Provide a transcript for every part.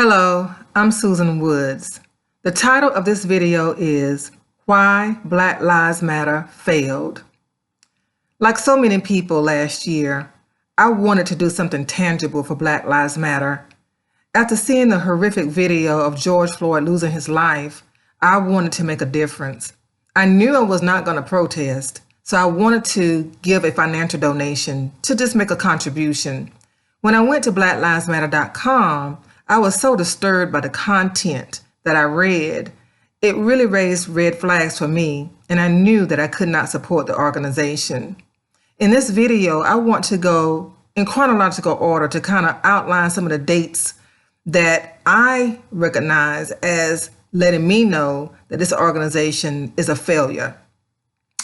Hello, I'm Susan Woods. The title of this video is Why Black Lives Matter Failed. Like so many people last year, I wanted to do something tangible for Black Lives Matter. After seeing the horrific video of George Floyd losing his life, I wanted to make a difference. I knew I was not going to protest, so I wanted to give a financial donation to just make a contribution. When I went to blacklivesmatter.com, I was so disturbed by the content that I read. It really raised red flags for me, and I knew that I could not support the organization. In this video, I want to go in chronological order to kind of outline some of the dates that I recognize as letting me know that this organization is a failure.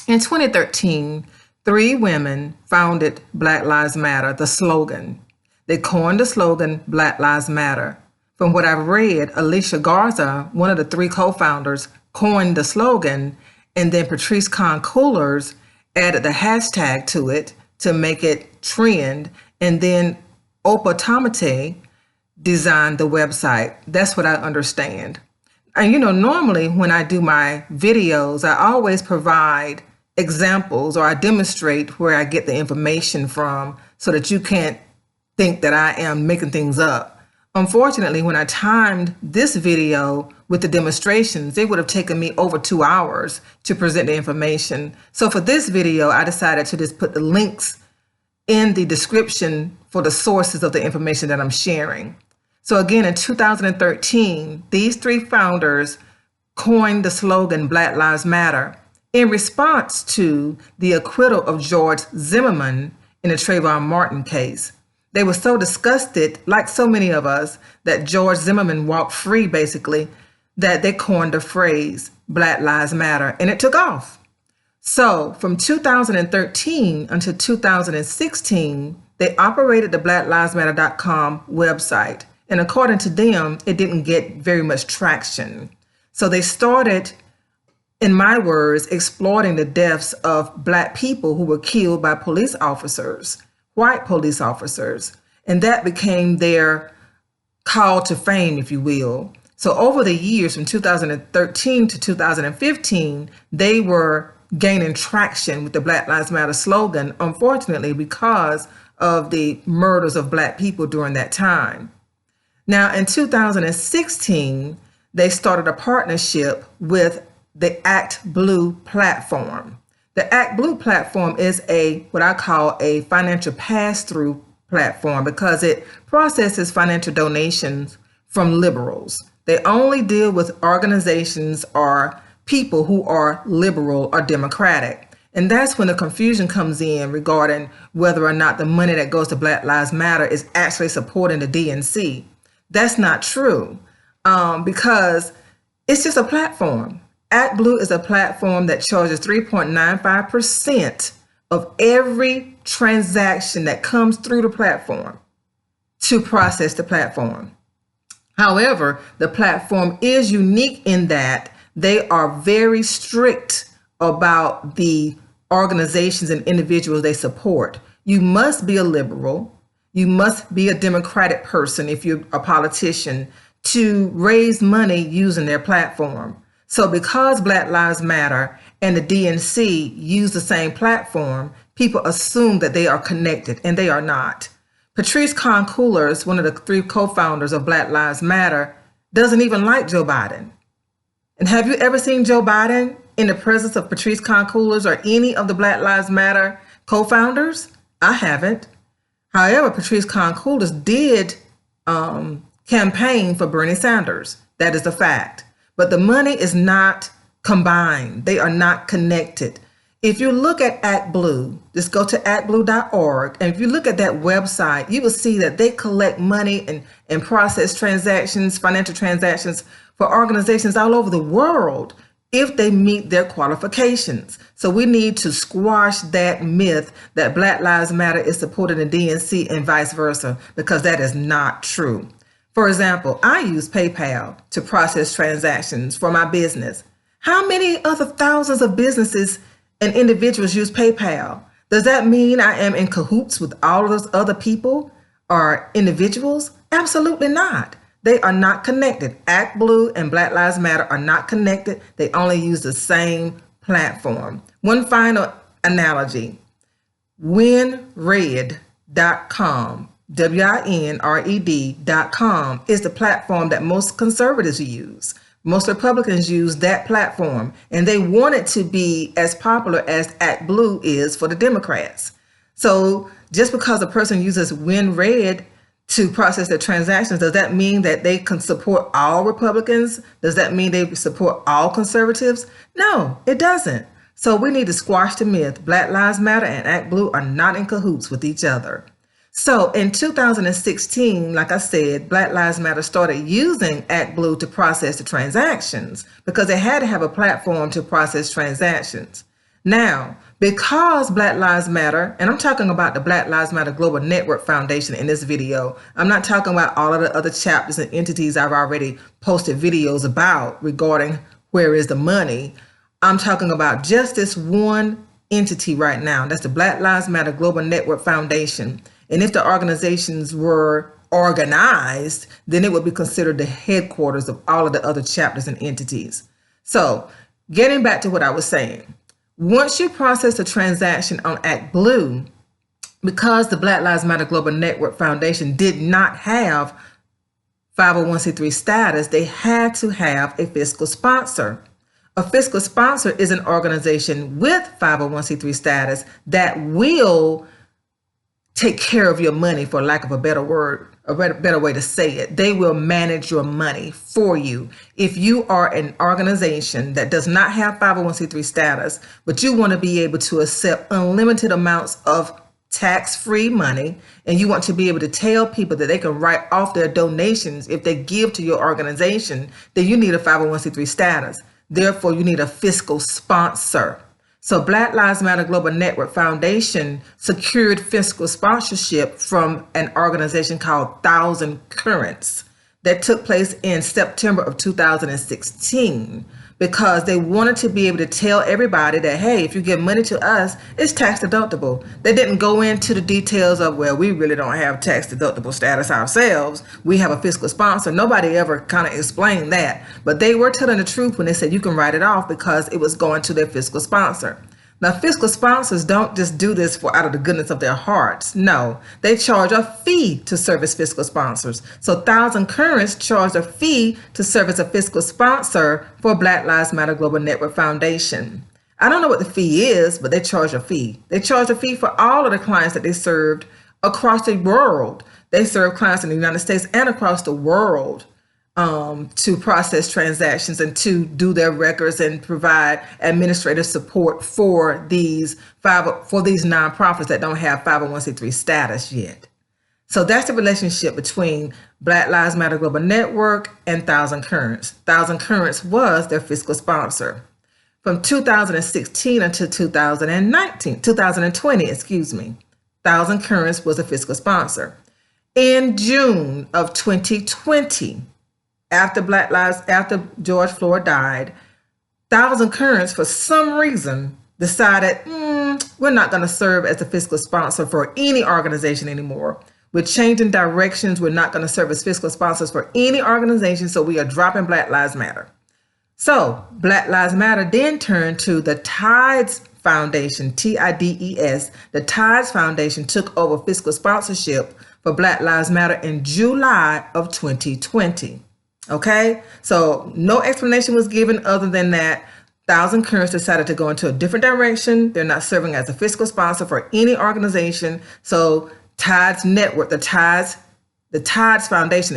In 2013, 3 women founded Black Lives Matter, the slogan. They coined the slogan, Black Lives Matter. From what I've read, Alicia Garza, one of the 3 co-founders, coined the slogan, and then Patrice Cullars added the hashtag to it to make it trend, and then Opal Tometi designed the website. That's what I understand. And normally when I do my videos, I always provide examples or I demonstrate where I get the information from so that you can't think that I am making things up. Unfortunately, when I timed this video with the demonstrations, it would have taken me over 2 hours to present the information. So for this video, I decided to just put the links in the description for the sources of the information that I'm sharing. So again, in 2013, these 3 founders coined the slogan Black Lives Matter in response to the acquittal of George Zimmerman in the Trayvon Martin case. They were so disgusted, like so many of us, that George Zimmerman walked free, basically, that they coined the phrase Black Lives Matter, and it took off. So from 2013 until 2016, they operated the blacklivesmatter.com website. And according to them, it didn't get very much traction. So they started, in my words, exploiting the deaths of Black people who were killed by police officers, white police officers. And that became their call to fame, if you will. So over the years from 2013 to 2015, they were gaining traction with the Black Lives Matter slogan, unfortunately, because of the murders of Black people during that time. Now, in 2016, they started a partnership with the ActBlue platform. The ActBlue platform is what I call a financial pass-through platform because it processes financial donations from liberals. They only deal with organizations or people who are liberal or democratic. And that's when the confusion comes in regarding whether or not the money that goes to Black Lives Matter is actually supporting the DNC. That's not true because it's just a platform. ActBlue is a platform that charges 3.95% of every transaction that comes through the platform to process the platform. However, the platform is unique in that they are very strict about the organizations and individuals they support. You must be a liberal. You must be a democratic person if you're a politician to raise money using their platform. So because Black Lives Matter and the DNC use the same platform, people assume that they are connected, and they are not. Patrice Cullars, one of the 3 co-founders of Black Lives Matter, doesn't even like Joe Biden. And have you ever seen Joe Biden in the presence of Patrice Cullars or any of the Black Lives Matter co-founders? I haven't. However, Patrice Cullars did campaign for Bernie Sanders. That is a fact. But the money is not combined. They are not connected. If you look at ActBlue, just go to actblue.org, and if you look at that website, you will see that they collect money and process transactions, financial transactions for organizations all over the world if they meet their qualifications. So we need to squash that myth that Black Lives Matter is supporting the DNC and vice versa, because that is not true. For example, I use PayPal to process transactions for my business. How many other thousands of businesses and individuals use PayPal? Does that mean I am in cahoots with all of those other people or individuals? Absolutely not. They are not connected. ActBlue and Black Lives Matter are not connected. They only use the same platform. One final analogy. Winred.com, WINRED.com is the platform that most conservatives use. Most Republicans use that platform, and they want it to be as popular as ActBlue is for the Democrats. So just because a person uses WinRed to process their transactions, does that mean that they can support all Republicans? Does that mean they support all conservatives? No, it doesn't. So we need to squash the myth. Black Lives Matter and ActBlue are not in cahoots with each other. So in 2016, like I said, Black Lives Matter started using ActBlue to process the transactions because they had to have a platform to process transactions. Now, because Black Lives Matter, and I'm talking about the Black Lives Matter Global Network Foundation in this video, I'm not talking about all of the other chapters and entities I've already posted videos about regarding where is the money. I'm talking about just this one entity right now. That's the Black Lives Matter Global Network Foundation. And if the organizations were organized, then it would be considered the headquarters of all of the other chapters and entities. So getting back to what I was saying, once you process a transaction on ActBlue, because the Black Lives Matter Global Network Foundation did not have 501c3 status, they had to have a fiscal sponsor. A fiscal sponsor is an organization with 501c3 status that will take care of your money, for lack of a better word, a better way to say it. They will manage your money for you. If you are an organization that does not have 501c3 status, but you want to be able to accept unlimited amounts of tax-free money, and you want to be able to tell people that they can write off their donations if they give to your organization, then you need a 501c3 status. Therefore, you need a fiscal sponsor. So Black Lives Matter Global Network Foundation secured fiscal sponsorship from an organization called 1,000 Currents that took place in September of 2016 because they wanted to be able to tell everybody that, hey, if you give money to us, it's tax deductible. They didn't go into the details of, well, we really don't have tax deductible status ourselves. We have a fiscal sponsor. Nobody ever kind of explained that. But they were telling the truth when they said you can write it off because it was going to their fiscal sponsor. Now, fiscal sponsors don't just do this for out of the goodness of their hearts. No, they charge a fee to serve as fiscal sponsors. So 1,000 Currents charge a fee to serve as a fiscal sponsor for Black Lives Matter Global Network Foundation. I don't know what the fee is, but they charge a fee. They charge a fee for all of the clients that they served across the world. They serve clients in the United States and across the world to process transactions and to do their records and provide administrative support for these nonprofits that don't have 501c3 status yet. So that's the relationship between Black Lives Matter Global Network and 1,000 Currents. 1,000 Currents was their fiscal sponsor. From 2016 until 2020, 1,000 Currents was a fiscal sponsor. In June of 2020, after George Floyd died, 1,000 Currents, for some reason, decided, we're not going to serve as a fiscal sponsor for any organization anymore. We're changing directions. We're not going to serve as fiscal sponsors for any organization, so we are dropping Black Lives Matter. So Black Lives Matter then turned to the Tides Foundation, TIDES. The Tides Foundation took over fiscal sponsorship for Black Lives Matter in July of 2020. Okay, so no explanation was given other than that 1,000 Currents decided to go into a different direction. They're not serving as a fiscal sponsor for any organization. So Tides Network, the Tides Foundation,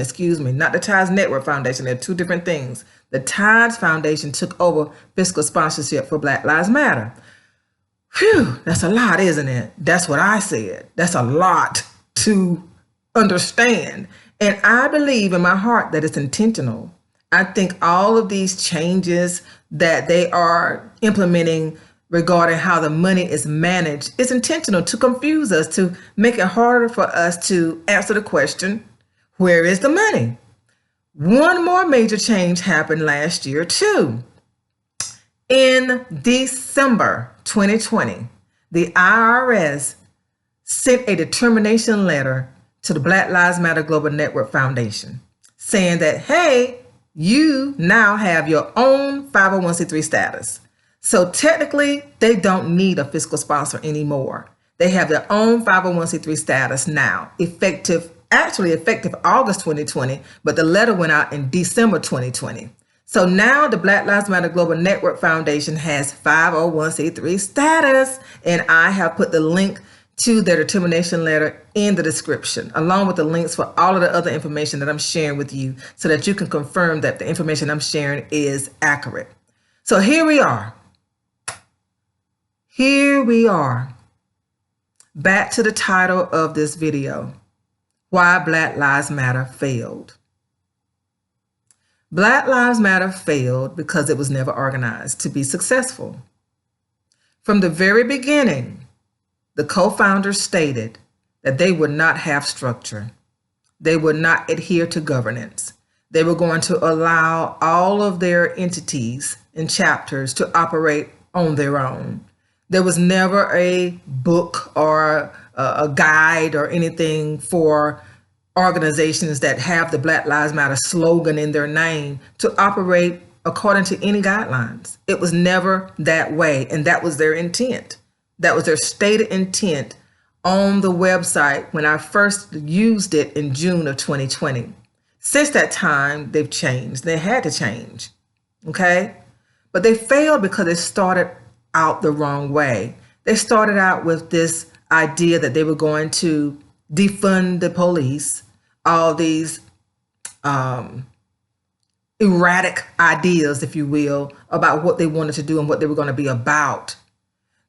not the Tides Network Foundation. They're two different things. The Tides Foundation took over fiscal sponsorship for Black Lives Matter. Phew, that's a lot, isn't it? That's what I said. That's a lot to understand. And I believe in my heart that it's intentional. I think all of these changes that they are implementing regarding how the money is managed is intentional to confuse us, to make it harder for us to answer the question, where is the money? One more major change happened last year too. In December 2020, the IRS sent a determination letter to the Black Lives Matter Global Network Foundation. saying that, hey, you now have your own 501c3 status. So technically, they don't need a fiscal sponsor anymore. They have their own 501c3 status now, effective August 2020, but the letter went out in December 2020. So now the Black Lives Matter Global Network Foundation has 501c3 status, and I have put the link to their determination letter in the description, along with the links for all of the other information that I'm sharing with you so that you can confirm that the information I'm sharing is accurate. So here we are. Here we are. Back to the title of this video, Why Black Lives Matter Failed. Black Lives Matter failed because it was never organized to be successful. From the very beginning, the co-founders stated that they would not have structure. They would not adhere to governance. They were going to allow all of their entities and chapters to operate on their own. There was never a book or a guide or anything for organizations that have the Black Lives Matter slogan in their name to operate according to any guidelines. It was never that way, and that was their intent. That was their stated intent on the website when I first used it in June of 2020. Since that time, they've changed. They had to change, okay? But they failed because they started out the wrong way. They started out with this idea that they were going to defund the police, all these erratic ideas, if you will, about what they wanted to do and what they were going to be about.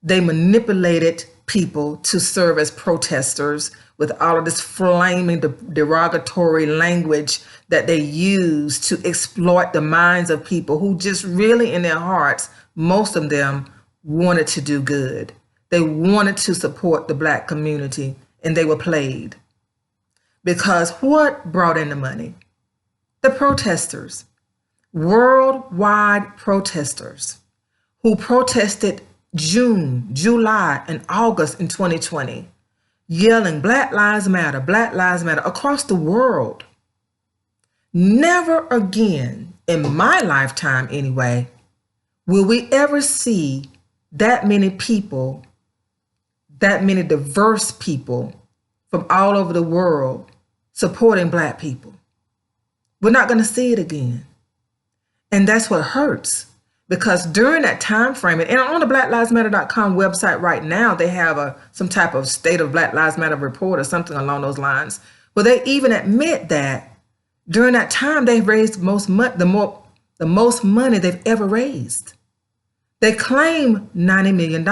They manipulated people to serve as protesters with all of this flaming derogatory language that they use to exploit the minds of people who just really in their hearts, most of them wanted to do good. They wanted to support the Black community, and they were played. Because what brought in the money? The protesters, worldwide protesters who protested June, July, and August in 2020, yelling Black Lives Matter across the world. Never again, in my lifetime anyway, will we ever see that many people, that many diverse people from all over the world supporting Black people. We're not going to see it again. And that's what hurts. Because during that time frame, and on the blacklivesmatter.com website right now, they have some type of state of Black Lives Matter report or something along those lines, where they even admit that during that time they raised the most money they've ever raised. They claim $90 million,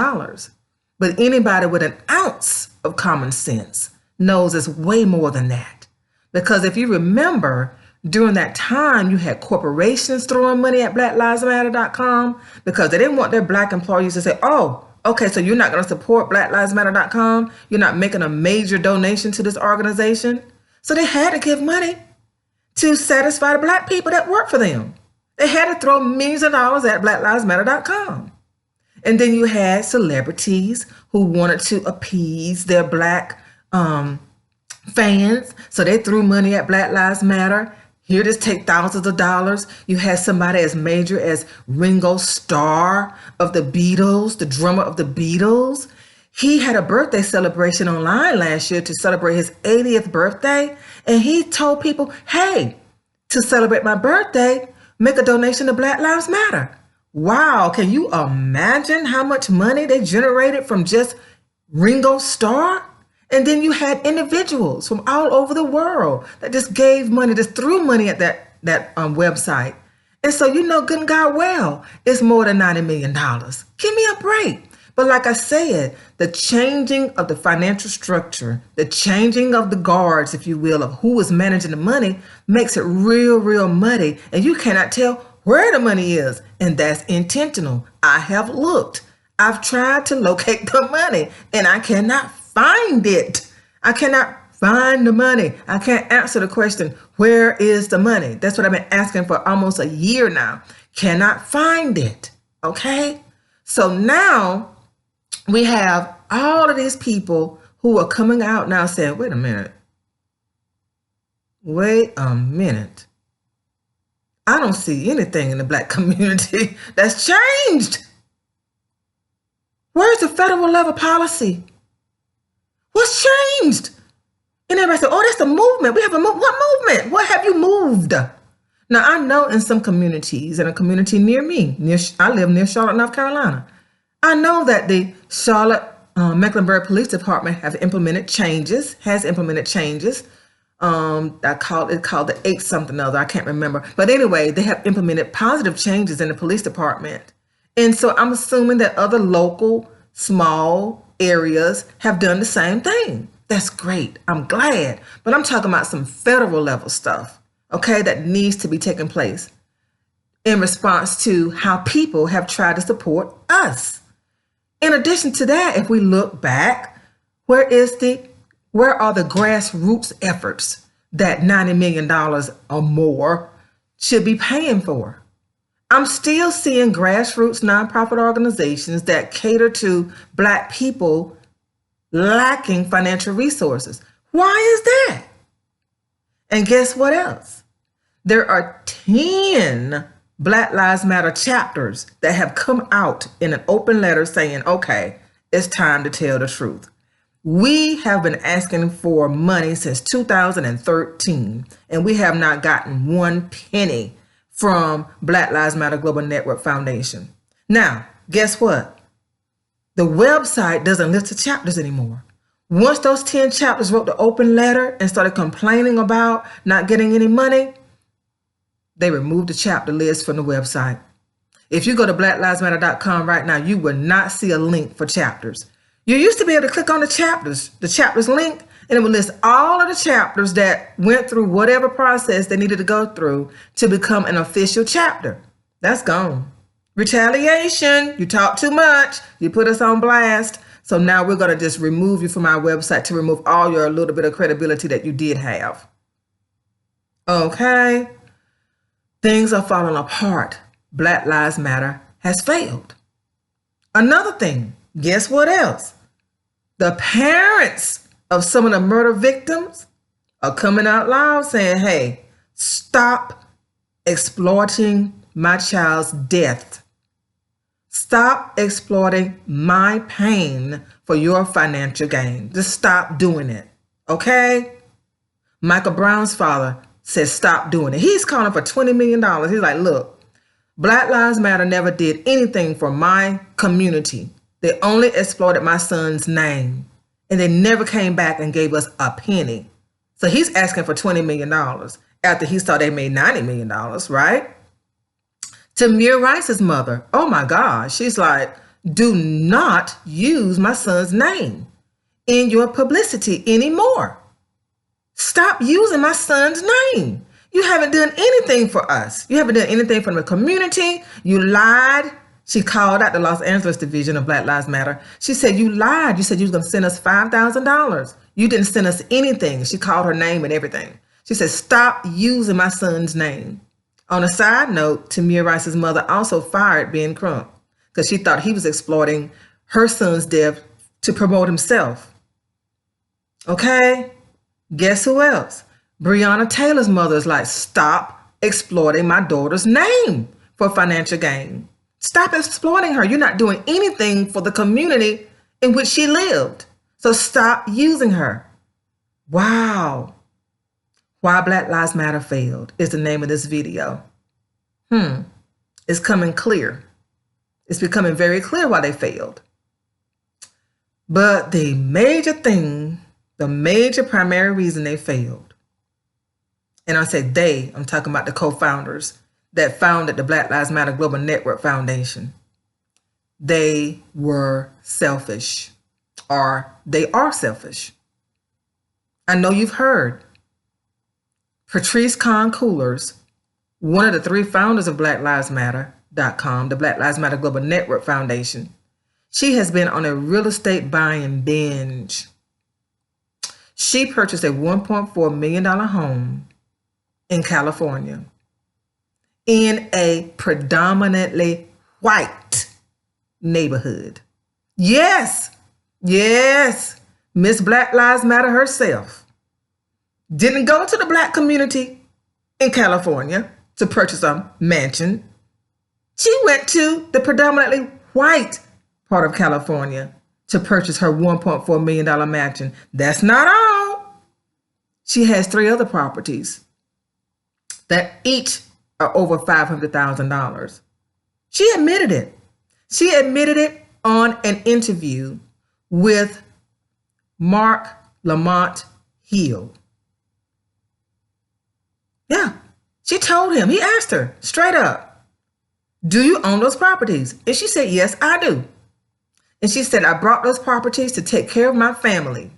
but anybody with an ounce of common sense knows it's way more than that. Because if you remember, during that time, you had corporations throwing money at blacklivesmatter.com because they didn't want their Black employees to say, oh, okay, so you're not going to support blacklivesmatter.com. You're not making a major donation to this organization. So they had to give money to satisfy the Black people that work for them. They had to throw millions of dollars at blacklivesmatter.com. And then you had celebrities who wanted to appease their Black fans. So they threw money at Black Lives Matter. Here, just take thousands of dollars. You had somebody as major as Ringo Starr of the Beatles, the drummer of the Beatles. He had a birthday celebration online last year to celebrate his 80th birthday. And he told people, hey, to celebrate my birthday, make a donation to Black Lives Matter. Wow, can you imagine how much money they generated from just Ringo Starr? And then you had individuals from all over the world that just gave money, just threw money at that website. And so you know good and God well, it's more than $90 million. Give me a break. But like I said, the changing of the financial structure, the changing of the guards, if you will, of who is managing the money makes it real, real muddy. And you cannot tell where the money is. And that's intentional. I have looked. I've tried to locate the money and I cannot find it. I cannot find the money. I can't answer the question, where is the money? That's what I've been asking for almost a year now. Cannot find it. Okay. So now we have all of these people who are coming out now saying, wait a minute. wait a minute. I don't see anything in the Black community that's changed. Where's the federal level policy? What's changed? And everybody said, oh, that's the movement. We have a movement. What movement? What have you moved? Now, I know in some communities, in a community near me, I live near Charlotte, North Carolina. I know that the Charlotte Mecklenburg Police Department has implemented changes. I called the 8 something other. I can't remember. But anyway, they have implemented positive changes in the police department. And so I'm assuming that other local, small areas have done the same thing. That's great. I'm glad. But I'm talking about some federal level stuff, okay, that needs to be taking place in response to how people have tried to support us. In addition to that, if we look back, where are the grassroots efforts that $90 million or more should be paying for? I'm still seeing grassroots nonprofit organizations that cater to Black people lacking financial resources. Why is that? And guess what else? There are 10 Black Lives Matter chapters that have come out in an open letter saying, okay, it's time to tell the truth. We have been asking for money since 2013, and we have not gotten one penny from Black Lives Matter Global Network Foundation. Now, guess what? The website doesn't list the chapters anymore. Once those 10 chapters wrote the open letter and started complaining about not getting any money, they removed the chapter list from the website. If you go to blacklivesmatter.com right now, you will not see a link for chapters. You used to be able to click on the chapters link, and it would list all of the chapters that went through whatever process they needed to go through to become an official chapter. That's gone. Retaliation. You talk too much. You put us on blast. So now we're going to just remove you from our website to remove all your little bit of credibility that you did have. Okay. Things are falling apart. Black Lives Matter has failed. Another thing, guess what else? The parents of some of the murder victims are coming out loud saying, hey, stop exploiting my child's death. Stop exploiting my pain for your financial gain. Just stop doing it, okay? Michael Brown's father says stop doing it. He's calling for $20 million. He's like, look, Black Lives Matter never did anything for my community. They only exploited my son's name, and they never came back and gave us a penny. So he's asking for $20 million after he saw they made $90 million, right? Tamir Rice's mother, oh my God, she's like, do not use my son's name in your publicity anymore. Stop using my son's name. You haven't done anything for us. You haven't done anything for the community. You lied. She called out the Los Angeles division of Black Lives Matter. She said, you lied. You said you was going to send us $5,000. You didn't send us anything. She called her name and everything. She said, stop using my son's name. On a side note, Tamir Rice's mother also fired Ben Crump because she thought he was exploiting her son's death to promote himself. Okay, guess who else? Breonna Taylor's mother is like, stop exploiting my daughter's name for financial gain. Stop exploiting her. You're not doing anything for the community in which she lived. So stop using her. Wow. Why Black Lives Matter failed is the name of this video. It's coming clear. It's becoming very clear why they failed. But the major thing, the major primary reason they failed, and I said they, I'm talking about the co-founders that founded the Black Lives Matter Global Network Foundation. They were selfish, or they are selfish. I know you've heard Patrice Cullars, one of the 3 founders of BlackLivesMatter.com, the Black Lives Matter Global Network Foundation. She has been on a real estate buying binge. She purchased a $1.4 million home in California in a predominantly white neighborhood. Yes, Miss Black Lives Matter herself didn't go to the Black community in California to purchase a mansion. She went to the predominantly white part of California to purchase her $1.4 million mansion. That's not all. She has 3 other properties that each are over $500,000. She admitted it. She admitted it on an interview with Mark Lamont Hill. Yeah, she told him, he asked her straight up, do you own those properties? And she said, yes, I do. And she said, I brought those properties to take care of my family.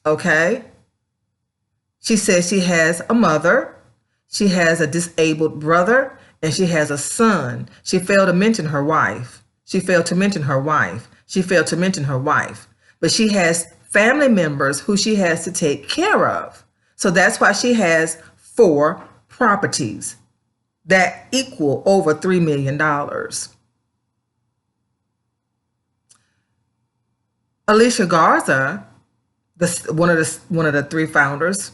Okay. She says she has a mother, she has a disabled brother, and she has a son. She failed to mention her wife. She failed to mention her wife. She failed to mention her wife. But she has family members who she has to take care of. So that's why she has 4 properties that equal over $3 million. Alicia Garza, one of the 3 founders,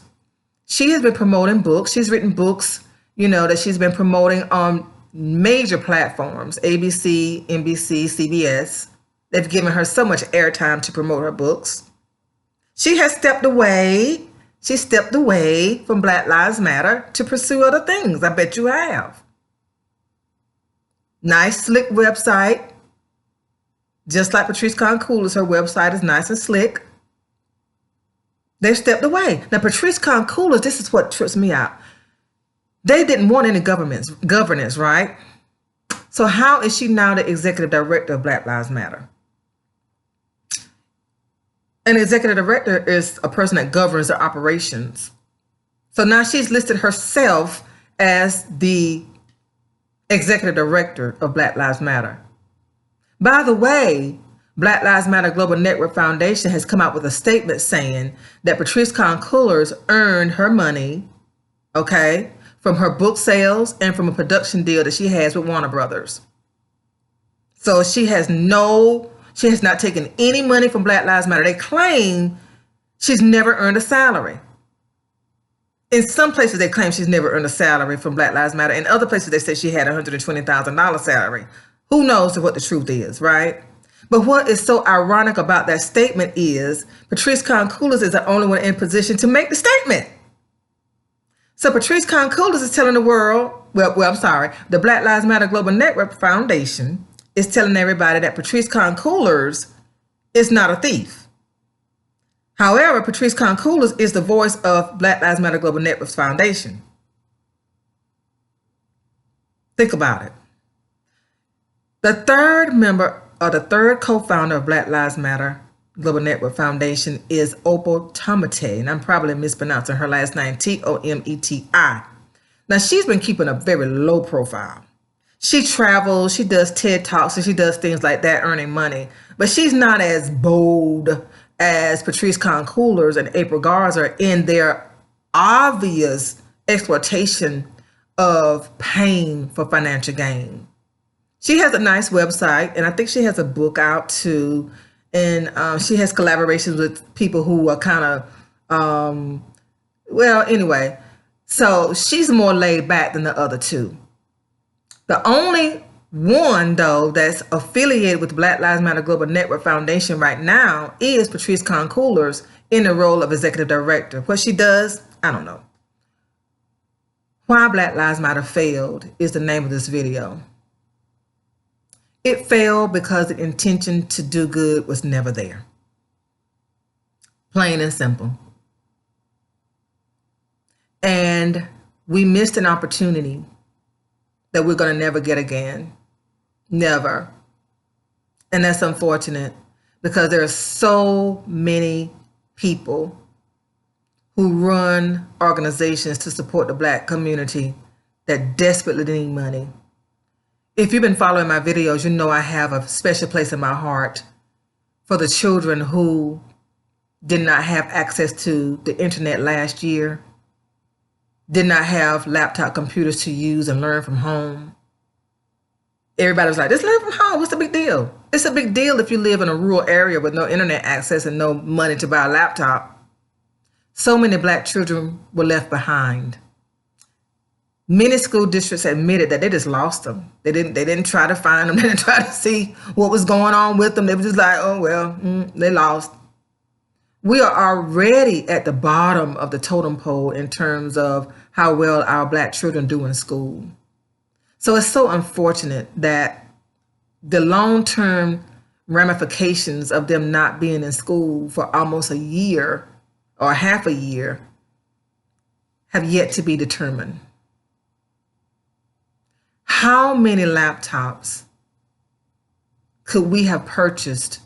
she has been promoting books. She's written books, that she's been promoting on major platforms, ABC, NBC, CBS. They've given her so much airtime to promote her books. She has stepped away. She stepped away from Black Lives Matter to pursue other things. I bet you have. Nice, slick website. Just like Patrice Cullars, her website is nice and slick. They stepped away. Now, Patrice Cullars, this is what trips me out. They didn't want any governance, right? So how is she now the executive director of Black Lives Matter? An executive director is a person that governs their operations. So now she's listed herself as the executive director of Black Lives Matter. By the way, Black Lives Matter Global Network Foundation has come out with a statement saying that Patrice Cullars earned her money, okay, from her book sales and from a production deal that she has with Warner Brothers. So she has not taken any money from Black Lives Matter. They claim she's never earned a salary. In some places, they claim she's never earned a salary from Black Lives Matter. In other places, they say she had a $120,000 salary. Who knows what the truth is, right? But what is so ironic about that statement is Patrice Cullars is the only one in position to make the statement. So Patrice Cullars is telling the world, the Black Lives Matter Global Network Foundation is telling everybody that Patrice Cullars is not a thief. However, Patrice Cullars is the voice of Black Lives Matter Global Network Foundation. Think about it. The third co-founder of Black Lives Matter Global Network Foundation is Opal Tometi, and I'm probably mispronouncing her last name, Tometi. Now, she's been keeping a very low profile. She travels, she does TED Talks, and she does things like that, earning money. But she's not as bold as Patrice Cullars and April Garza in their obvious exploitation of pain for financial gain. She has a nice website, and I think she has a book out too. And she has collaborations with people who are kind of, anyway. So she's more laid back than the other 2. The only one, though, that's affiliated with Black Lives Matter Global Network Foundation right now is Patrice Cullars in the role of executive director. What she does, I don't know. Why Black Lives Matter failed is the name of this video. It failed because the intention to do good was never there. Plain and simple. And we missed an opportunity that we're going to never get again. Never. And that's unfortunate because there are so many people who run organizations to support the Black community that desperately need money. If you've been following my videos, you know I have a special place in my heart for the children who did not have access to the internet last year, did not have laptop computers to use and learn from home. Everybody was like, just learn from home. What's the big deal? It's a big deal if you live in a rural area with no internet access and no money to buy a laptop. So many Black children were left behind. Many school districts admitted that they just lost them. They didn't try to find them. They didn't try to see what was going on with them. They were just like, oh, well, they lost. We are already at the bottom of the totem pole in terms of how well our Black children do in school. So it's so unfortunate that the long-term ramifications of them not being in school for almost a year or half a year have yet to be determined. How many laptops could we have purchased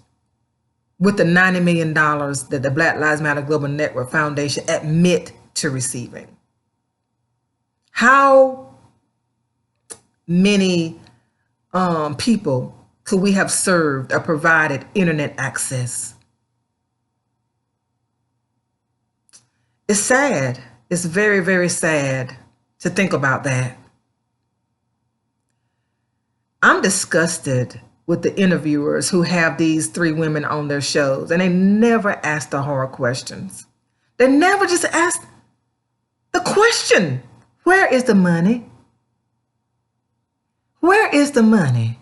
with the $90 million that the Black Lives Matter Global Network Foundation admit to receiving? How many people could we have served or provided internet access? It's sad. It's very, very sad to think about that. I'm disgusted with the interviewers who have these three women on their shows, and they never ask the hard questions. They never just ask the question, where is the money? Where is the money?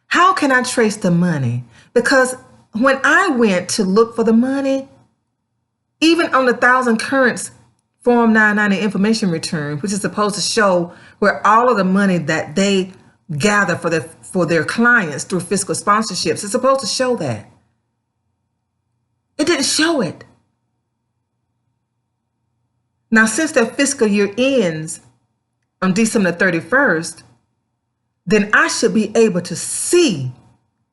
How can I trace the money? Because when I went to look for the money, even on the 1,000 Currents Form 990 information return, which is supposed to show where all of the money that they gather for their clients through fiscal sponsorships, it's supposed to show that. It didn't show it. Now, since their fiscal year ends on December 31st, then I should be able to see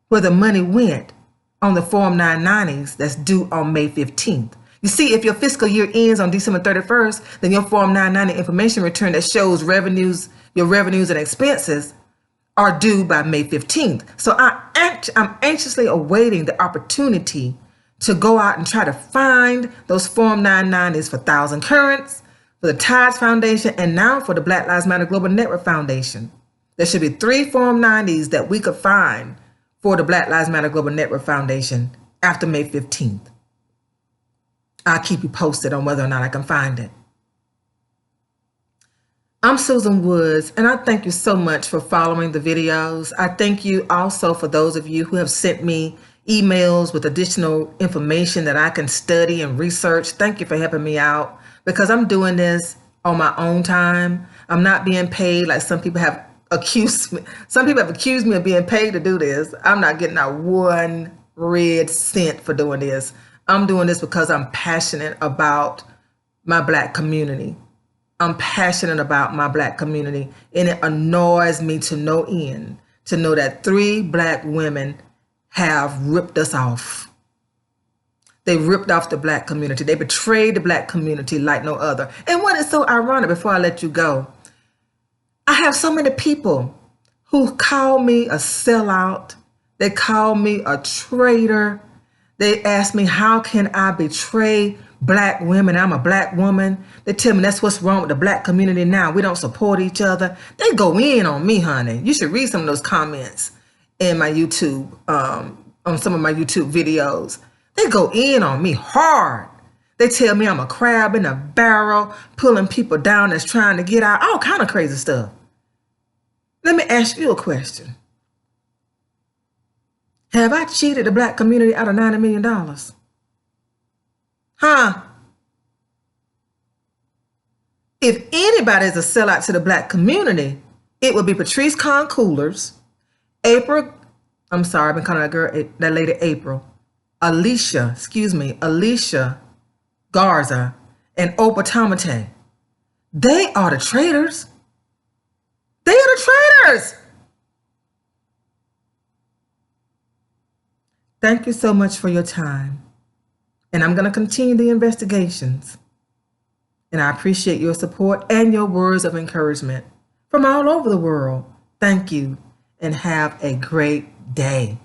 where the money went on the Form 990s that's due on May 15th. You see, if your fiscal year ends on December 31st, then your Form 990 information return that shows revenues, your revenues and expenses are due by May 15th. So I'm anxiously awaiting the opportunity to go out and try to find those Form 990s for 1,000 Currents, for the Tides Foundation, and now for the Black Lives Matter Global Network Foundation. There should be 3 Form 90s that we could find for the Black Lives Matter Global Network Foundation after May 15th. I'll keep you posted on whether or not I can find it. I'm Susan Woods, and I thank you so much for following the videos. I thank you also for those of you who have sent me emails with additional information that I can study and research. Thank you for helping me out, because I'm doing this on my own time. I'm not being paid like some people have accused me. Some people have accused me of being paid to do this. I'm not getting out 1 red cent for doing this. I'm doing this because I'm passionate about my Black community. I'm passionate about my Black community, and it annoys me to no end to know that 3 Black women have ripped us off. They ripped off the Black community. They betrayed the Black community like no other. And what is so ironic, before I let you go, I have so many people who call me a sellout. They call me a traitor. They ask me, how can I betray Black women? I'm a Black woman. They tell me that's what's wrong with the Black community now. We don't support each other. They go in on me, honey. You should read some of those comments in my YouTube, on some of my YouTube videos. They go in on me hard. They tell me I'm a crab in a barrel, pulling people down that's trying to get out, all kind of crazy stuff. Let me ask you a question. Have I cheated the Black community out of $90 million? Huh? If anybody is a sellout to the Black community, it would be Patrice Cullars, April, I'm sorry, I've been calling that lady April, Alicia Garza, and Opal Tometi. They are the traitors. They are the traitors. Thank you so much for your time. And I'm going to continue the investigations. And I appreciate your support and your words of encouragement from all over the world. Thank you, and have a great day.